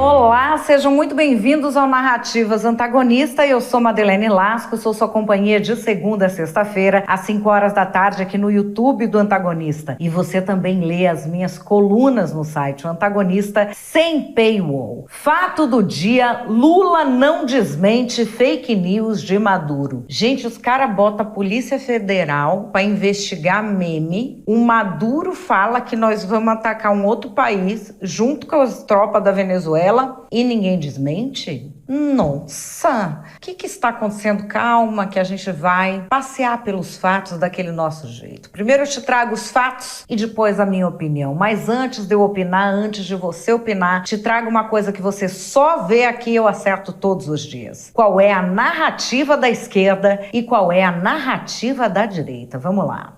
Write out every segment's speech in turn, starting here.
Olá, sejam muito bem-vindos ao Narrativas Antagonista. Eu sou Madeleine Lasco, sou sua companhia de segunda a sexta-feira, às 5 horas da tarde, aqui no YouTube do Antagonista. E você também lê as minhas colunas no site, o Antagonista, sem paywall. Fato do dia: Lula não desmente fake news de Maduro. Gente, os caras botam a Polícia Federal para investigar meme. O Maduro fala que nós vamos atacar um outro país junto com as tropas da Venezuela. E ninguém desmente? Nossa! O que está acontecendo? Calma, que a gente vai passear pelos fatos daquele nosso jeito. Primeiro eu te trago os fatos e depois a minha opinião. Mas antes de eu opinar, antes de você opinar, te trago uma coisa que você só vê aqui e eu acerto todos os dias. Qual é a narrativa da esquerda e qual é a narrativa da direita? Vamos lá.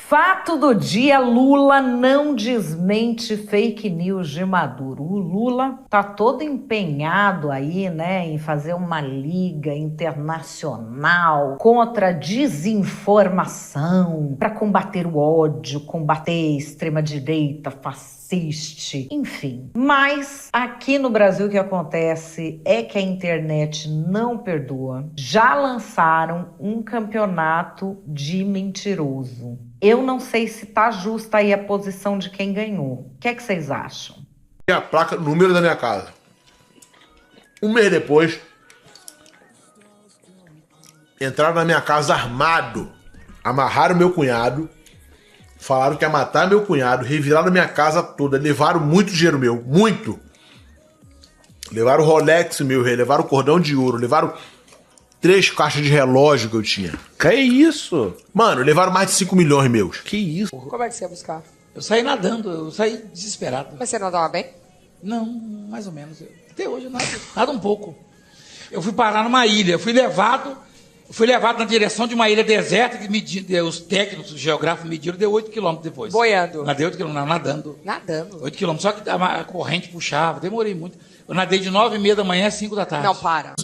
Fato do dia: Lula não desmente fake news de Maduro. O Lula tá todo empenhado aí, né, em fazer uma liga internacional contra a desinformação, para combater o ódio, combater a extrema-direita, fascista, enfim. Mas aqui no Brasil o que acontece é que a internet não perdoa. Já lançaram um campeonato de mentiroso. Eu não sei se tá justa aí a posição de quem ganhou. O que é que vocês acham? A placa, número da minha casa. Um mês depois, entraram na minha casa armado, amarraram meu cunhado, falaram que ia matar meu cunhado, reviraram minha casa toda, levaram muito dinheiro meu, muito. Levaram o Rolex meu, levaram o cordão de ouro, levaram 3 caixas de relógio que eu tinha. Que isso? Mano, levaram mais de 5 milhões meus. Que isso? Como é que você ia buscar? Eu saí nadando, eu saí desesperado. Mas você nadava bem? Não, mais ou menos. Até hoje eu nado um pouco. Eu fui parar numa ilha, fui levado na direção de uma ilha deserta que os técnicos, os geógrafos mediram, deu 8 quilômetros depois. Boiando? Nadei 8 quilômetros, nadando. Nadando? 8 quilômetros, só que a corrente puxava, demorei muito. Eu nadei de 9h30 da manhã às 5 da tarde. Não, para.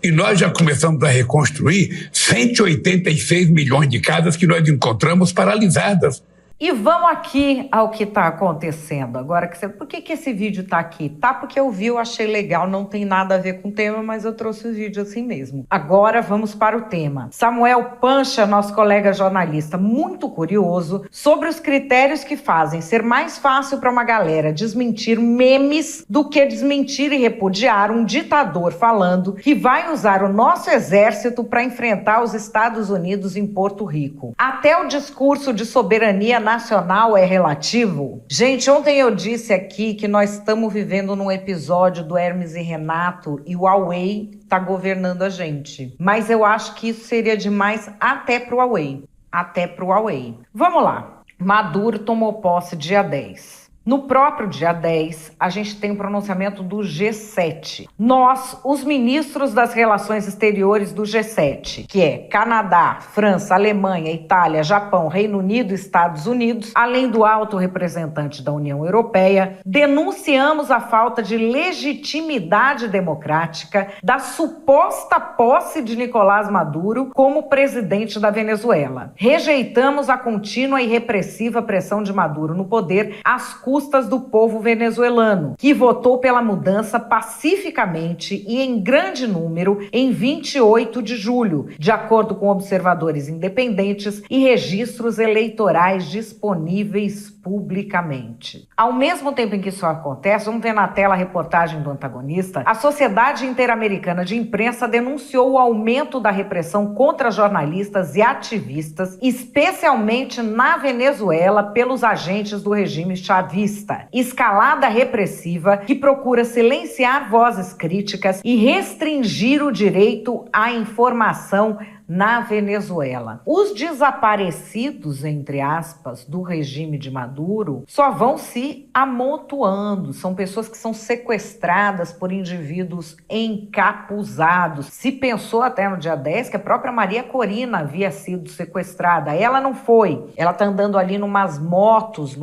E nós já começamos a reconstruir 186 milhões de casas que nós encontramos paralisadas. E vamos aqui ao que está acontecendo agora. Por que esse vídeo está aqui? Tá porque eu vi, eu achei legal, não tem nada a ver com o tema, mas eu trouxe o vídeo assim mesmo. Agora vamos para o tema. Samuel Pancha, nosso colega jornalista, muito curioso sobre os critérios que fazem ser mais fácil para uma galera desmentir memes do que desmentir e repudiar um ditador falando que vai usar o nosso exército para enfrentar os Estados Unidos em Porto Rico. Até o discurso de soberania nacional é relativo? Gente, ontem eu disse aqui que nós estamos vivendo num episódio do Hermes e Renato e o Huawei está governando a gente. Mas eu acho que isso seria demais até pro Huawei. Até pro Huawei. Vamos lá. Maduro tomou posse dia 10. No próprio dia 10, a gente tem o pronunciamento do G7. Nós, os ministros das Relações Exteriores do G7, que é Canadá, França, Alemanha, Itália, Japão, Reino Unido e Estados Unidos, além do alto representante da União Europeia, denunciamos a falta de legitimidade democrática da suposta posse de Nicolás Maduro como presidente da Venezuela. Rejeitamos a contínua e repressiva pressão de Maduro no poder às custas do povo venezuelano, que votou pela mudança pacificamente e em grande número em 28 de julho, de acordo com observadores independentes e registros eleitorais disponíveis publicamente. Ao mesmo tempo em que isso acontece, vamos ver na tela a reportagem do Antagonista, a Sociedade Interamericana de Imprensa denunciou o aumento da repressão contra jornalistas e ativistas, especialmente na Venezuela, pelos agentes do regime chavista. Escalada repressiva que procura silenciar vozes críticas e restringir o direito à informação na Venezuela. Os desaparecidos, entre aspas, do regime de Maduro só vão se amontoando. São pessoas que são sequestradas por indivíduos encapuzados. Se pensou até no dia 10 que a própria Maria Corina havia sido sequestrada. Ela não foi. Ela tá andando ali numas motos,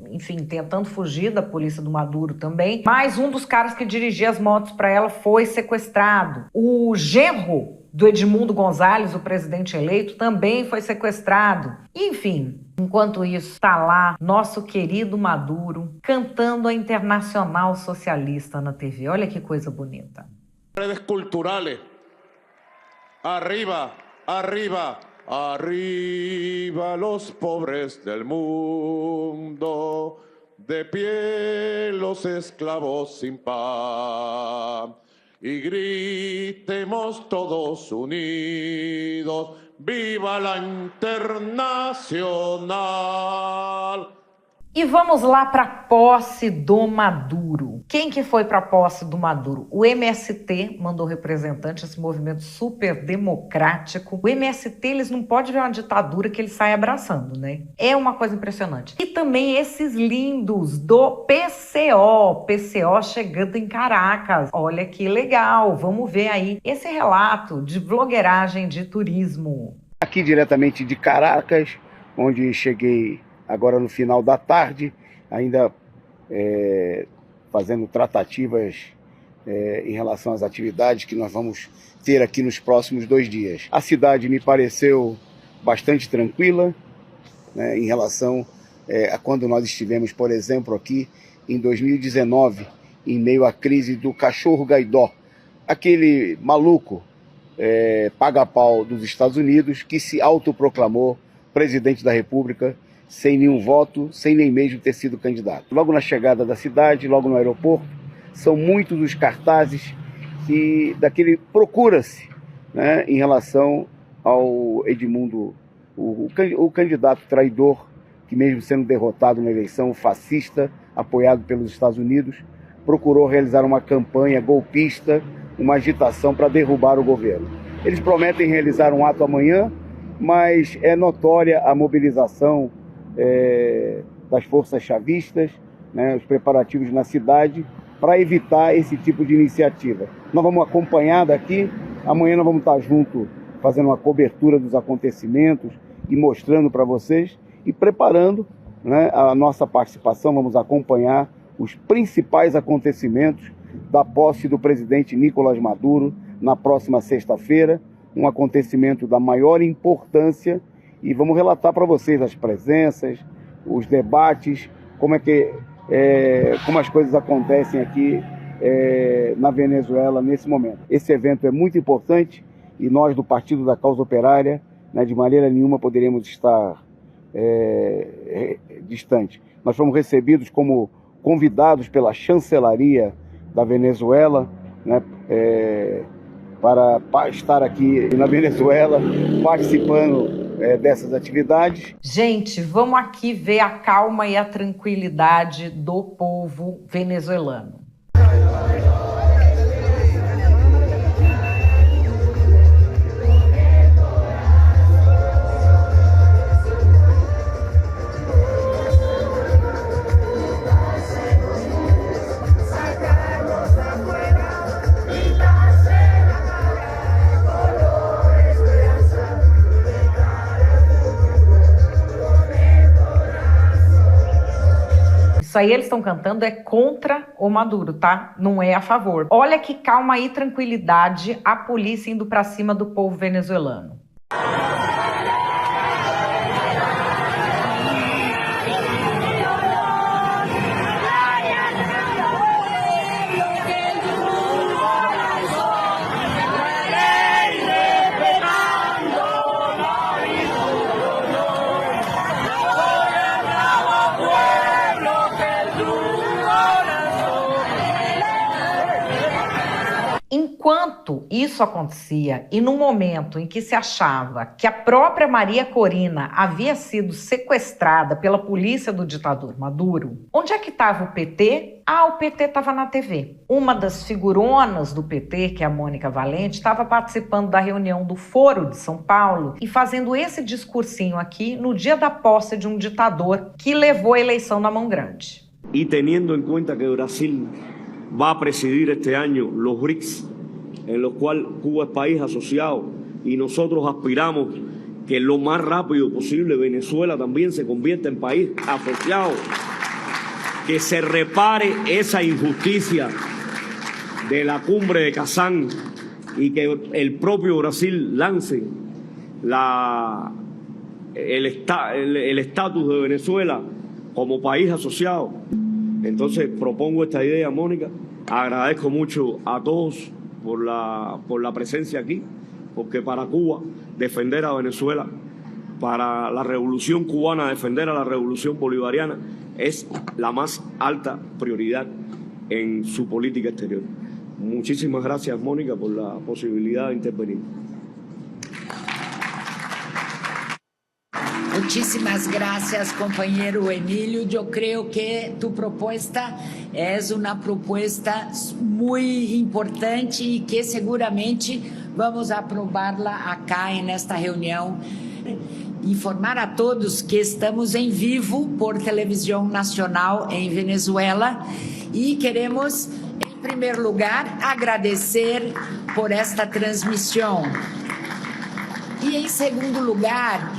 enfim, tentando fugir da polícia do Maduro também. Mas um dos caras que dirigia as motos para ela foi sequestrado. O genro do Edmundo Gonzalez, o presidente eleito, também foi sequestrado. Enfim, enquanto isso, está lá nosso querido Maduro cantando a Internacional Socialista na TV. Olha que coisa bonita. Redes culturales. Arriba, arriba, arriba los pobres del mundo. De pie los esclavos sin pan. Y gritemos todos unidos, viva la Internacional. E vamos lá para a posse do Maduro. Quem que foi para a posse do Maduro? O MST mandou representante, esse movimento super democrático. O MST, eles não podem ver uma ditadura que eles saem abraçando, né? É uma coisa impressionante. E também esses lindos do PCO. PCO chegando em Caracas. Olha que legal. Vamos ver aí esse relato de vlogueiragem de turismo. Aqui diretamente de Caracas, onde cheguei agora no final da tarde, ainda fazendo tratativas em relação às atividades que nós vamos ter aqui nos próximos 2 dias. A cidade me pareceu bastante tranquila, né, em relação a quando nós estivemos, por exemplo, aqui em 2019, em meio à crise do cachorro Gaidó, aquele maluco paga-pau dos Estados Unidos que se autoproclamou presidente da República sem nenhum voto, sem nem mesmo ter sido candidato. Logo na chegada da cidade, logo no aeroporto, são muitos os cartazes que daquele procura-se, né, em relação ao Edmundo, o candidato traidor, que mesmo sendo derrotado na eleição, fascista, apoiado pelos Estados Unidos, procurou realizar uma campanha golpista, uma agitação para derrubar o governo. Eles prometem realizar um ato amanhã, mas é notória a mobilização das forças chavistas, né, os preparativos na cidade para evitar esse tipo de iniciativa. Nós vamos acompanhar daqui, amanhã nós vamos estar juntos fazendo uma cobertura dos acontecimentos e mostrando para vocês e preparando, né, a nossa participação. Vamos acompanhar os principais acontecimentos da posse do presidente Nicolás Maduro na próxima sexta-feira, um acontecimento da maior importância, e vamos relatar para vocês as presenças, os debates, como as coisas acontecem aqui na Venezuela nesse momento. Esse evento é muito importante e nós do Partido da Causa Operária, né, de maneira nenhuma poderíamos estar distante. Nós fomos recebidos como convidados pela chancelaria da Venezuela, né, para estar aqui na Venezuela participando dessas atividades. Gente, vamos aqui ver a calma e a tranquilidade do povo venezuelano. Isso aí eles estão cantando é contra o Maduro, tá? Não é a favor. Olha que calma e tranquilidade, a polícia indo pra cima do povo venezuelano. Enquanto isso acontecia e no momento em que se achava que a própria Maria Corina havia sido sequestrada pela polícia do ditador Maduro, onde é que estava o PT? O PT estava na TV. Uma das figuronas do PT, que é a Mônica Valente, estava participando da reunião do Foro de São Paulo e fazendo esse discursinho aqui no dia da posse de um ditador que levou a eleição na mão grande. E teniendo en cuenta que Brasil va a presidir este año los BRICS, en los cuales Cuba es país asociado y nosotros aspiramos que lo más rápido posible Venezuela también se convierta en país asociado, que se repare esa injusticia de la cumbre de Kazán y que el propio Brasil lance el estatus de Venezuela como país asociado. Entonces propongo esta idea, Mónica. Agradezco mucho a todos por la presencia aquí, porque para Cuba defender a Venezuela, para la revolución cubana defender a la revolución bolivariana es la más alta prioridad en su política exterior. Muchísimas gracias, Mónica, por la posibilidad de intervenir. Muchísimas gracias, compañero Emilio. Yo creo que tu propuesta es una propuesta muy importante y que seguramente vamos a aprovarla acá en esta reunión. Informar a todos que estamos em vivo por televisão nacional em Venezuela e queremos, em primeiro lugar, agradecer por esta transmissão. E, em segundo lugar,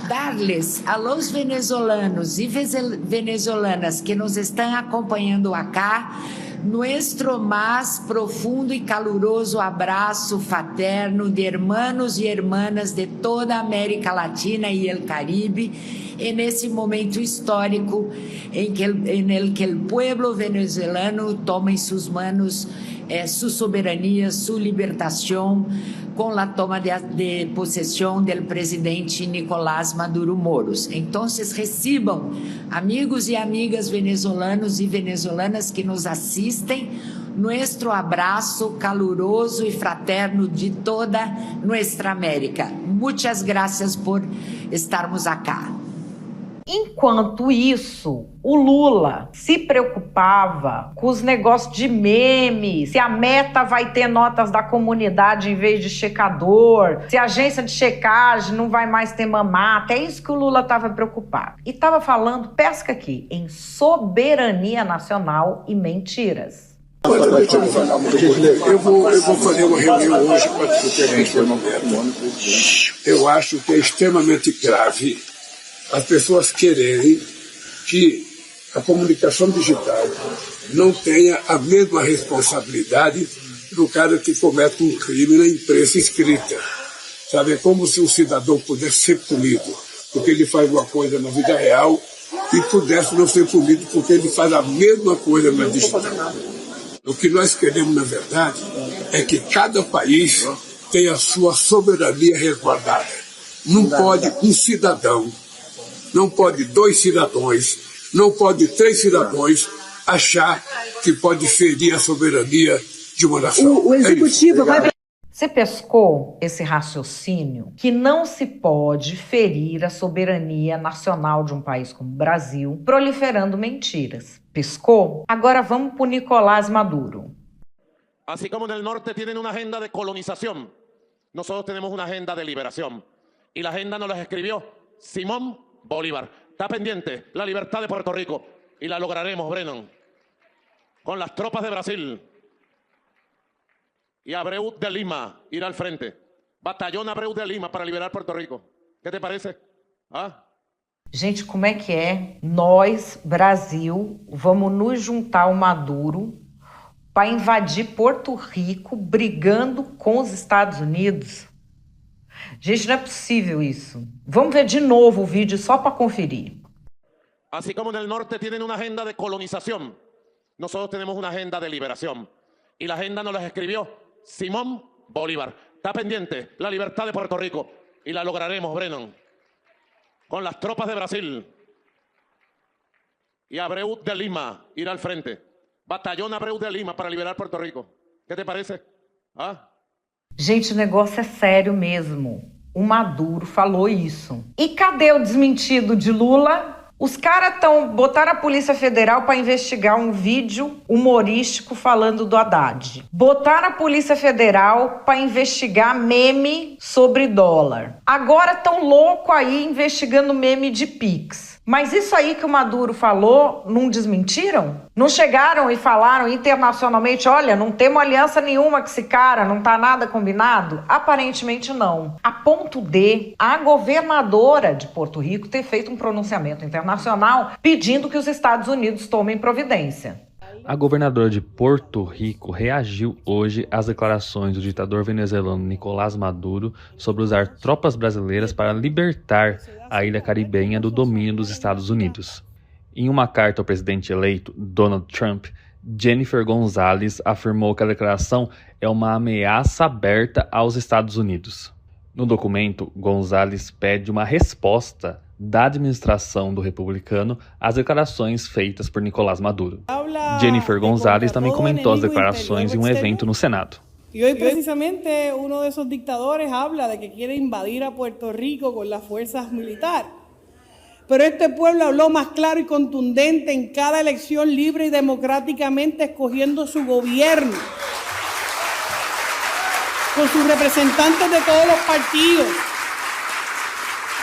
darles a los venezolanos e venezolanas que nos estão acompanhando acá nuestro más profundo y caluroso abrazo fraterno de hermanos y hermanas de toda América Latina y el Caribe en ese momento histórico en el que el pueblo venezolano toma en sus manos su soberanía, su libertación, con la toma de posesión del presidente Nicolás Maduro Moros. Entonces, reciban, amigos y amigas venezolanos y venezolanas que nos asistem, nuestro abraço caluroso y fraterno de toda nuestra América. Muchas gracias por estarmos acá. Enquanto isso, o Lula se preocupava com os negócios de meme, se a Meta vai ter notas da comunidade em vez de checador, se a agência de checagem não vai mais ter mamata, é isso que o Lula estava preocupado. E estava falando, pesca aqui, em soberania nacional e mentiras. Eu vou fazer uma reunião hoje para discutir a questão da Meta. Eu acho que é extremamente grave as pessoas quererem que a comunicação digital não tenha a mesma responsabilidade do cara que comete um crime na imprensa escrita. Sabe, é como se um cidadão pudesse ser punido porque ele faz uma coisa na vida real e pudesse não ser punido porque ele faz a mesma coisa na digital. O que nós queremos, na verdade, é que cada país tenha a sua soberania resguardada. Não pode um cidadão, não pode 2 cidadãos, não pode 3 cidadãos achar que pode ferir a soberania de uma nação. O executivo vai... Você pescou esse raciocínio que não se pode ferir a soberania nacional de um país como o Brasil proliferando mentiras. Pescou? Agora vamos para o Nicolás Maduro. Así como en el norte tienen una agenda de colonización, nosotros tenemos una agenda de liberación. Y la agenda nos la escribió Simón Bolívar. Está pendiente la libertad de Puerto Rico y la lograremos, Brennan, con las tropas de Brasil. Y Abreu de Lima irá al frente. Batallón Abreu de Lima para liberar Puerto Rico. ¿Qué te parece? ¿Ah? Gente, como é que é? Nós, Brasil, vamos nos juntar ao Maduro para invadir Porto Rico brigando com os Estados Unidos? Gente, não é possível isso. Vamos ver de novo o vídeo só para conferir. Así como en el norte tienen una agenda de colonización, nosotros tenemos una agenda de liberación. Y la agenda nos la escribió Simón Bolívar. Está pendiente la libertad de Puerto Rico y la lograremos, Brennan, con las tropas de Brasil. Y Abreu de Lima irá al frente. Batallón Abreu de Lima para liberar Puerto Rico. ¿Qué te parece? ¿Ah? Gente, o negócio é sério mesmo. O Maduro falou isso. E cadê o desmentido de Lula? Os caras botaram a Polícia Federal para investigar um vídeo humorístico falando do Haddad. Botaram a Polícia Federal para investigar meme sobre dólar. Agora estão loucos aí investigando meme de Pix. Mas isso aí que o Maduro falou, não desmentiram? Não chegaram e falaram internacionalmente, olha, não temos aliança nenhuma com esse cara, não tá nada combinado? Aparentemente não. A ponto de a governadora de Porto Rico ter feito um pronunciamento internacional pedindo que os Estados Unidos tomem providência. A governadora de Porto Rico reagiu hoje às declarações do ditador venezuelano Nicolás Maduro sobre usar tropas brasileiras para libertar a ilha caribenha do domínio dos Estados Unidos. Em uma carta ao presidente eleito, Donald Trump, Jennifer Gonzalez afirmou que a declaração é uma ameaça aberta aos Estados Unidos. No documento, Gonzalez pede uma resposta da administração do republicano às declarações feitas por Nicolás Maduro. Jennifer Gonzalez também comentou as declarações em um evento no Senado. Y hoy precisamente uno de esos dictadores habla de que quiere invadir a Puerto Rico con las fuerzas militares. Pero este pueblo habló más claro y contundente en cada elección libre y democráticamente escogiendo su gobierno, con sus representantes de todos los partidos,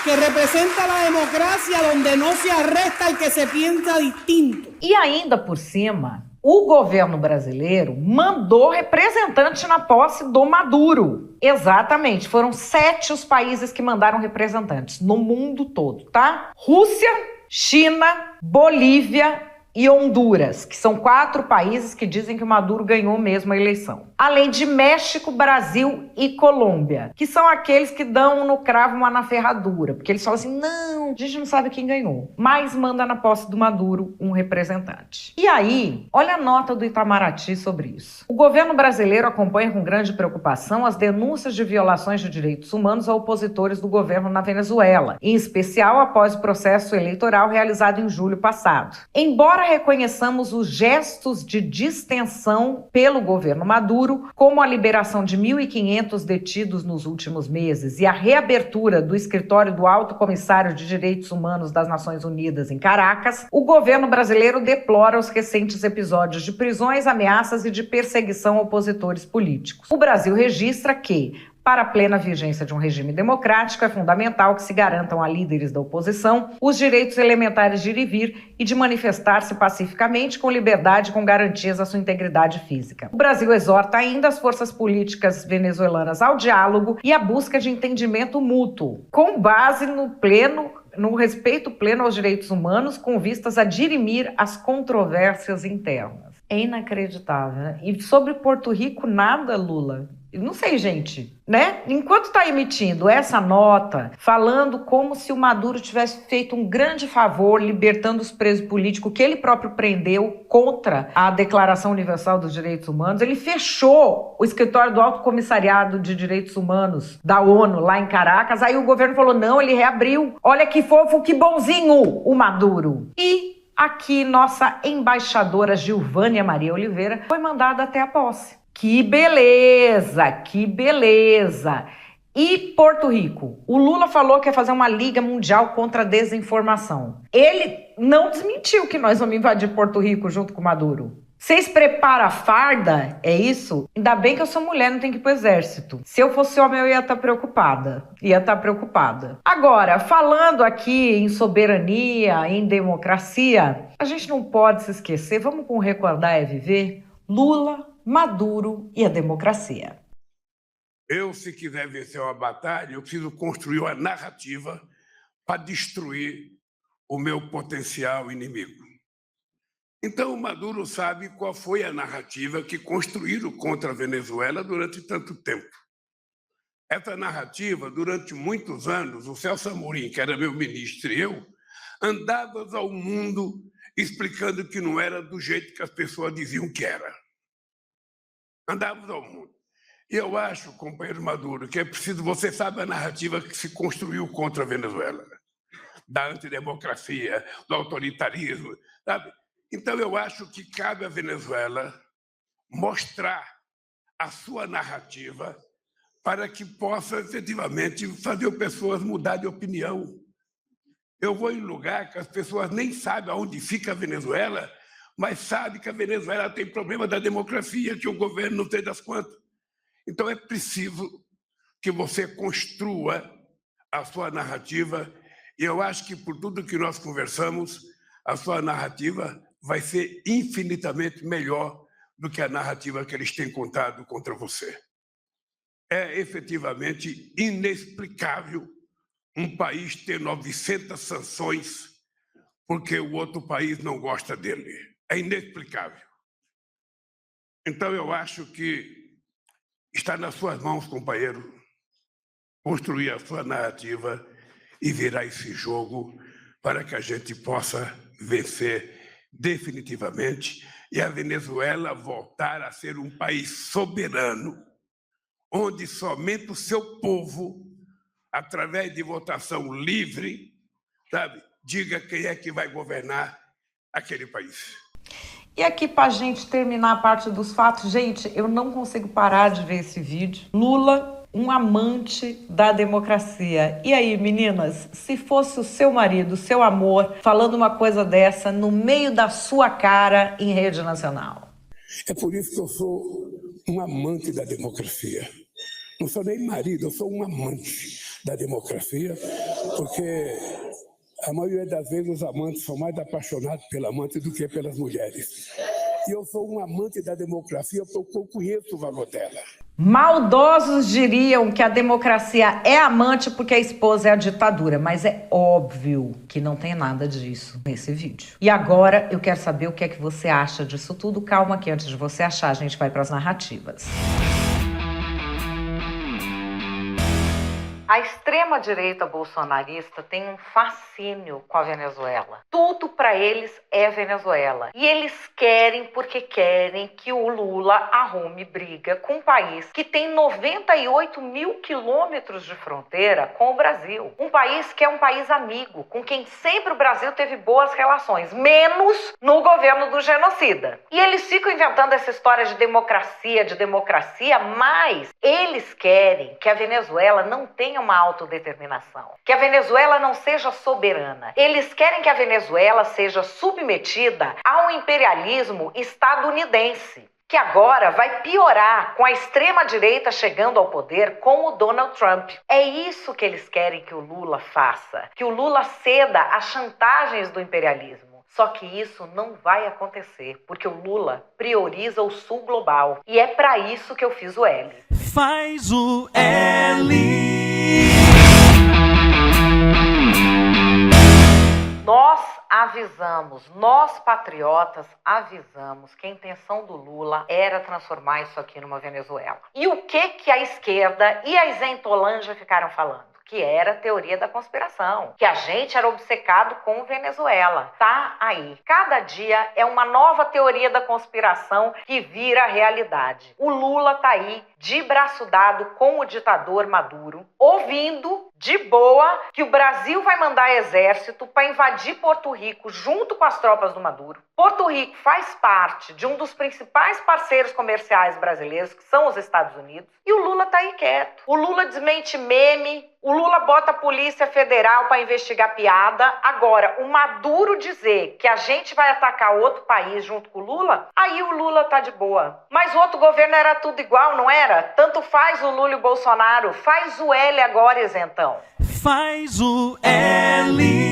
que representa la democracia donde no se arresta el que se piensa distinto. E ainda por cima, o governo brasileiro mandou representante na posse do Maduro. Exatamente, foram 7 os países que mandaram representantes no mundo todo, tá? Rússia, China, Bolívia e Honduras, que são 4 países que dizem que o Maduro ganhou mesmo a eleição. Além de México, Brasil e Colômbia, que são aqueles que dão no cravo uma na ferradura, porque eles falam assim, não, a gente não sabe quem ganhou, mas manda na posse do Maduro um representante. E aí, olha a nota do Itamaraty sobre isso. O governo brasileiro acompanha com grande preocupação as denúncias de violações de direitos humanos a opositores do governo na Venezuela, em especial após o processo eleitoral realizado em julho passado. Embora reconheçamos os gestos de distensão pelo governo Maduro, como a liberação de 1.500 detidos nos últimos meses e a reabertura do escritório do Alto Comissário de Direitos Humanos das Nações Unidas em Caracas, o governo brasileiro deplora os recentes episódios de prisões, ameaças e de perseguição a opositores políticos. O Brasil registra que, para a plena vigência de um regime democrático, é fundamental que se garantam a líderes da oposição os direitos elementares de ir e vir e de manifestar-se pacificamente com liberdade e com garantias à sua integridade física. O Brasil exorta ainda as forças políticas venezuelanas ao diálogo e à busca de entendimento mútuo, com base no respeito pleno aos direitos humanos, com vistas a dirimir as controvérsias internas. É inacreditável, né? E sobre Porto Rico, nada, Lula. Não sei, gente, né? Enquanto está emitindo essa nota, falando como se o Maduro tivesse feito um grande favor libertando os presos políticos que ele próprio prendeu contra a Declaração Universal dos Direitos Humanos, ele fechou o escritório do Alto Comissariado de Direitos Humanos da ONU lá em Caracas, aí o governo falou, não, ele reabriu. Olha que fofo, que bonzinho o Maduro. E aqui nossa embaixadora Gilvânia Maria Oliveira foi mandada até a posse. Que beleza, que beleza. E Porto Rico? O Lula falou que ia fazer uma liga mundial contra a desinformação. Ele não desmentiu que nós vamos invadir Porto Rico junto com o Maduro. Vocês preparam a farda? É isso? Ainda bem que eu sou mulher, não tenho que ir pro exército. Se eu fosse homem, eu ia estar preocupada. Agora, falando aqui em soberania, em democracia, a gente não pode se esquecer, vamos com Recordar é Viver, Lula, Maduro e a democracia. Eu, se quiser vencer uma batalha, eu preciso construir uma narrativa para destruir o meu potencial inimigo. Então, o Maduro sabe qual foi a narrativa que construíram contra a Venezuela durante tanto tempo. Essa narrativa, durante muitos anos, o Celso Amorim, que era meu ministro, e eu, andávamos ao mundo explicando que não era do jeito que as pessoas diziam que era. Andávamos ao mundo. E eu acho, companheiro Maduro, que é preciso, você sabe a narrativa que se construiu contra a Venezuela, da antidemocracia, do autoritarismo, sabe? Então, eu acho que cabe à Venezuela mostrar a sua narrativa para que possa, efetivamente, fazer pessoas mudar de opinião. Eu vou em lugar que as pessoas nem sabem aonde fica a Venezuela, mas sabem que a Venezuela tem problema da democracia, que o governo não tem das contas. Então, é preciso que você construa a sua narrativa, e eu acho que, por tudo que nós conversamos, a sua narrativa vai ser infinitamente melhor do que a narrativa que eles têm contado contra você. É efetivamente inexplicável um país ter 900 sanções porque o outro país não gosta dele. É inexplicável. Então, eu acho que está nas suas mãos, companheiro, construir a sua narrativa e virar esse jogo para que a gente possa vencer definitivamente e a Venezuela voltar a ser um país soberano, onde somente o seu povo, através de votação livre, sabe, diga quem é que vai governar aquele país. E aqui, para a gente terminar a parte dos fatos, gente, eu não consigo parar de ver esse vídeo. Lula, um amante da democracia. E aí, meninas, se fosse o seu marido, o seu amor, falando uma coisa dessa no meio da sua cara em rede nacional? É por isso que eu sou um amante da democracia. Não sou nem marido, eu sou um amante da democracia, porque a maioria das vezes os amantes são mais apaixonados pela amante do que pelas mulheres. E eu sou um amante da democracia porque eu conheço o valor dela. Maldosos diriam que a democracia é amante porque a esposa é a ditadura, mas é óbvio que não tem nada disso nesse vídeo. E agora eu quero saber o que é que você acha disso tudo. Calma que antes de você achar, a gente vai para as narrativas. A extrema-direita bolsonarista tem um fascínio com a Venezuela. Tudo para eles é Venezuela. E eles querem, porque querem que o Lula arrume briga com um país que tem 98 mil quilômetros de fronteira com o Brasil. Um país que é um país amigo, com quem sempre o Brasil teve boas relações, menos no governo do genocida. E eles ficam inventando essa história de democracia, mas eles querem que a Venezuela não tenha uma autodeterminação, que a Venezuela não seja soberana. Eles querem que a Venezuela seja submetida ao imperialismo estadunidense, que agora vai piorar com a extrema-direita chegando ao poder com o Donald Trump. É isso que eles querem que o Lula faça, que o Lula ceda às chantagens do imperialismo. Só que isso não vai acontecer, porque o Lula prioriza o sul global. E é para isso que eu fiz o L. Faz o L. Nós patriotas avisamos que a intenção do Lula era transformar isso aqui numa Venezuela. E o que a esquerda e a isentolândia ficaram falando? Que era a teoria da conspiração, que a gente era obcecado com Venezuela. Tá aí. Cada dia é uma nova teoria da conspiração que vira realidade. O Lula tá aí, de braço dado com o ditador Maduro, ouvindo de boa que o Brasil vai mandar exército para invadir Porto Rico junto com as tropas do Maduro. Porto Rico faz parte de um dos principais parceiros comerciais brasileiros, que são os Estados Unidos, e o Lula tá aí quieto. O Lula desmente meme, o Lula bota a Polícia Federal para investigar piada. Agora, o Maduro dizer que a gente vai atacar outro país junto com o Lula, aí o Lula tá de boa. Mas o outro governo era tudo igual, não era? Tanto faz o Lula e o Bolsonaro. Faz o L agora, isentão. Faz o L.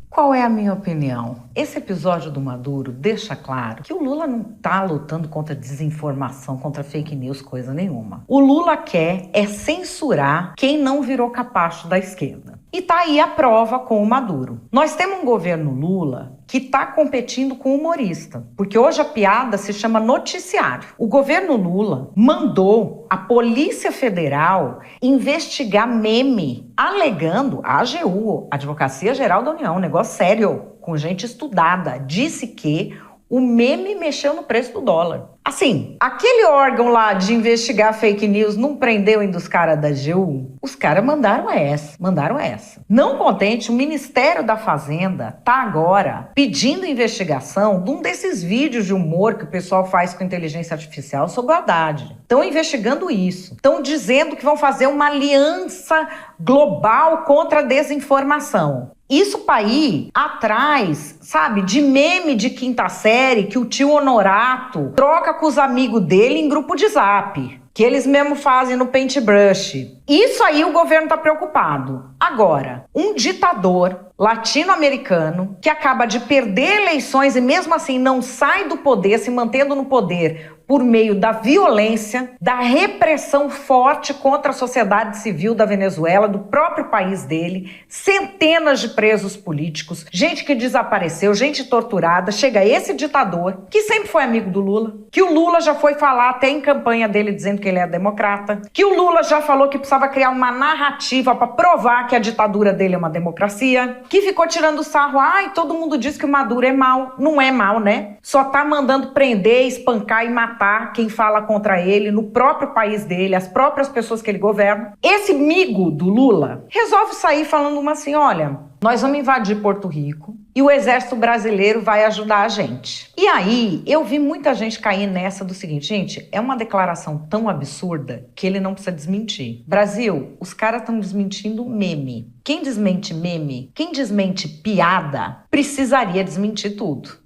Qual é a minha opinião? Esse episódio do Maduro deixa claro que o Lula não tá lutando contra desinformação, contra fake news, coisa nenhuma. O Lula quer é censurar quem não virou capacho da esquerda. E tá aí a prova com o Maduro. Nós temos um governo Lula que tá competindo com o humorista, porque hoje a piada se chama noticiário. O governo Lula mandou a Polícia Federal investigar meme, alegando a AGU, Advocacia Geral da União, um negócio sério, com gente estudada, disse que o meme mexeu no preço do dólar. Assim, aquele órgão lá de investigar fake news não prendeu ainda os caras da AGU? Os caras mandaram essa. Não contente, o Ministério da Fazenda tá agora pedindo investigação de um desses vídeos de humor que o pessoal faz com inteligência artificial sobre o Haddad. Estão investigando isso. Estão dizendo que vão fazer uma aliança global contra a desinformação. Isso para ir atrás, sabe, de meme de quinta série que o tio Honorato troca com os amigos dele em grupo de zap, que eles mesmo fazem no paintbrush. Isso aí o governo tá preocupado. Agora, um ditador latino-americano que acaba de perder eleições e mesmo assim não sai do poder, se mantendo no poder por meio da violência, da repressão forte contra a sociedade civil da Venezuela, do próprio país dele, centenas de presos políticos, gente que desapareceu, gente torturada. Chega esse ditador, que sempre foi amigo do Lula, que o Lula já foi falar até em campanha dele dizendo que ele é democrata, que o Lula já falou que precisava criar uma narrativa para provar que a ditadura dele é uma democracia, que ficou tirando sarro. Ai, todo mundo diz que o Maduro é mau. Não é mau, né? Só tá mandando prender, espancar e matar quem fala contra ele no próprio país dele, as próprias pessoas que ele governa. Esse amigo do Lula resolve sair falando uma assim, olha, nós vamos invadir Porto Rico e o exército brasileiro vai ajudar a gente. E aí, eu vi muita gente cair nessa do seguinte, gente, é uma declaração tão absurda que ele não precisa desmentir. Brasil, os caras estão desmentindo meme. Quem desmente meme, quem desmente piada, precisaria desmentir tudo.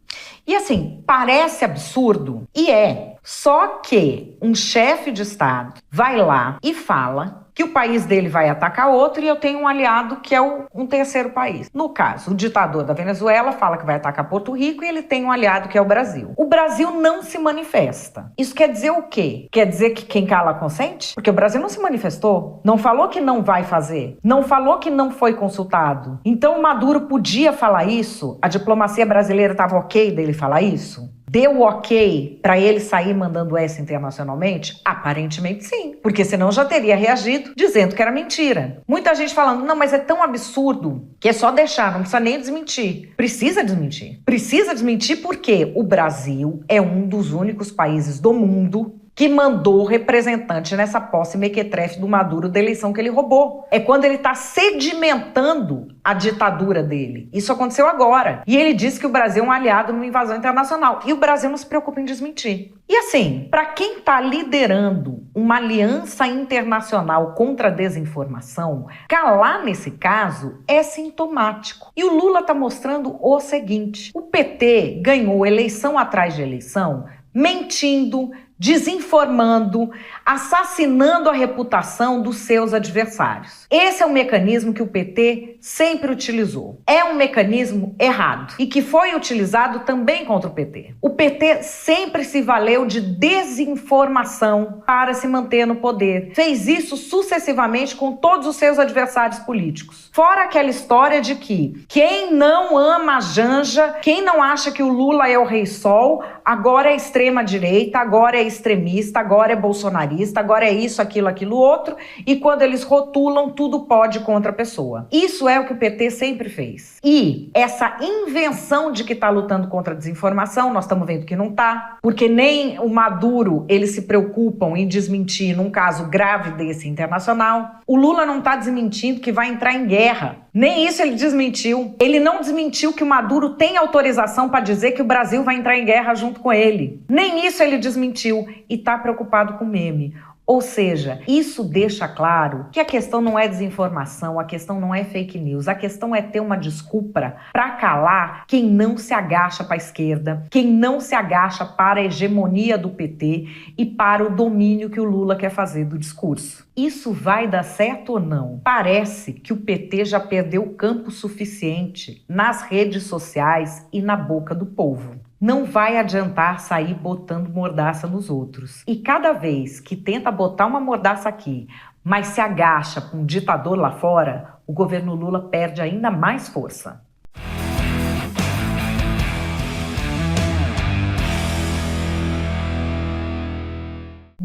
E assim, parece absurdo, e é. Só que um chefe de Estado vai lá e fala que o país dele vai atacar outro e eu tenho um aliado que é um terceiro país. No caso, o ditador da Venezuela fala que vai atacar Porto Rico e ele tem um aliado que é o Brasil. O Brasil não se manifesta. Isso quer dizer o quê? Quer dizer que quem cala consente? Porque o Brasil não se manifestou, não falou que não vai fazer, não falou que não foi consultado. Então o Maduro podia falar isso? A diplomacia brasileira estava ok dele falar isso? Deu ok para ele sair mandando essa internacionalmente? Aparentemente sim, porque senão já teria reagido dizendo que era mentira. Muita gente falando, não, mas é tão absurdo que é só deixar, não precisa nem desmentir. Precisa desmentir. Precisa desmentir porque o Brasil é um dos únicos países do mundo que mandou representante nessa posse mequetrefe do Maduro da eleição que ele roubou. É quando ele está sedimentando a ditadura dele. Isso aconteceu agora. E ele disse que o Brasil é um aliado numa invasão internacional. E o Brasil não se preocupa em desmentir. E assim, para quem está liderando uma aliança internacional contra a desinformação, calar nesse caso é sintomático. E o Lula está mostrando o seguinte, o PT ganhou eleição atrás de eleição mentindo, desinformando, assassinando a reputação dos seus adversários. Esse é um mecanismo que o PT sempre utilizou. É um mecanismo errado e que foi utilizado também contra o PT. O PT sempre se valeu de desinformação para se manter no poder. Fez isso sucessivamente com todos os seus adversários políticos. Fora aquela história de que quem não ama a Janja, quem não acha que o Lula é o Rei Sol, agora é extrema-direita, agora é extremista, agora é bolsonarista, agora é isso, aquilo, outro, e quando eles rotulam, tudo pode contra a pessoa. Isso é o que o PT sempre fez. E essa invenção de que está lutando contra a desinformação, nós estamos vendo que não está, porque nem o Maduro, eles se preocupam em desmentir num caso grave desse internacional. O Lula não está desmentindo que vai entrar em guerra. Nem isso ele desmentiu. Ele não desmentiu que o Maduro tem autorização para dizer que o Brasil vai entrar em guerra junto com ele. Nem isso ele desmentiu e está preocupado com meme. Ou seja, isso deixa claro que a questão não é desinformação, a questão não é fake news, a questão é ter uma desculpa para calar quem não se agacha para a esquerda, quem não se agacha para a hegemonia do PT e para o domínio que o Lula quer fazer do discurso. Isso vai dar certo ou não? Parece que o PT já perdeu campo suficiente nas redes sociais e na boca do povo. Não vai adiantar sair botando mordaça nos outros. E cada vez que tenta botar uma mordaça aqui, mas se agacha com um ditador lá fora, o governo Lula perde ainda mais força.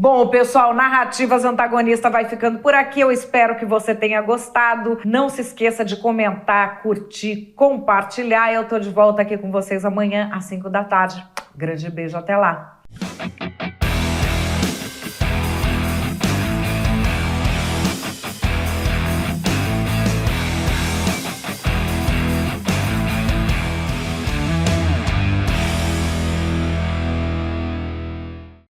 Bom, pessoal, Narrativas Antagonistas vai ficando por aqui. Eu espero que você tenha gostado. Não se esqueça de comentar, curtir, compartilhar. Eu tô de volta aqui com vocês amanhã às 5 da tarde. Grande beijo, até lá.